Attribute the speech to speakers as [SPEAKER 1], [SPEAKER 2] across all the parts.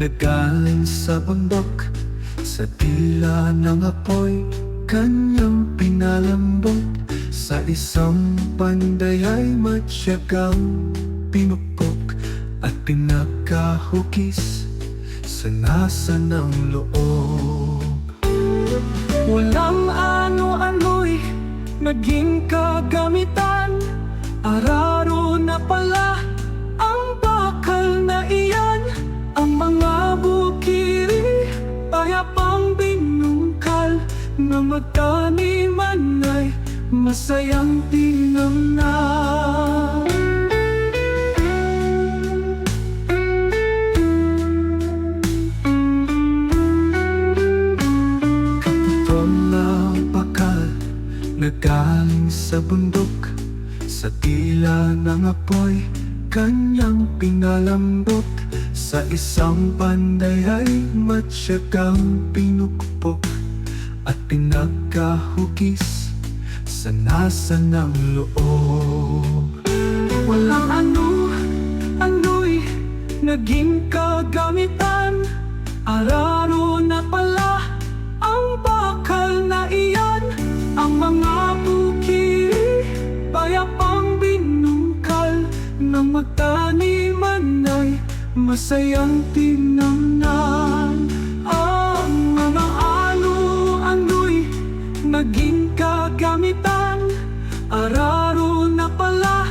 [SPEAKER 1] Nagaling sa bundok, sa tila ng apoy, kanyang pinalambot. Sa isang panday ay matyagang pinupok at pinagkahukis sa nasa ng loob. Walang ano-ano'y naging kagamitan, araro na pala ang bakal na iyan. Ang mga bukiri payapang binungkal, na magtaniman ay masayang tinamnan. Kaputol na bakal nagaling sa bundok, sa tila ng apoy kanyang pinalambot. Sa isang panday ay matyagang pinukpok at pinagkahugis sa nasa ng loob. Walang ano'y naging kagamitan, araro na pala ang bakal na iyan. Ang mga bukiri payapang binungkal, na magtaniman ay masayang tinamnan. Ang mga ano-ano'y naging kagamitan, araro na pala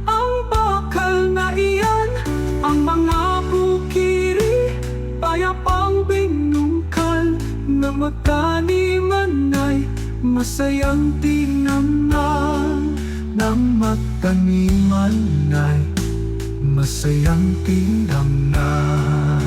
[SPEAKER 1] ang bakal na iyan. Ang mga bukiri payapang binungkal, na magtaniman ay masayang tinamnan. Nang magtaniman ay masayang tinamnan.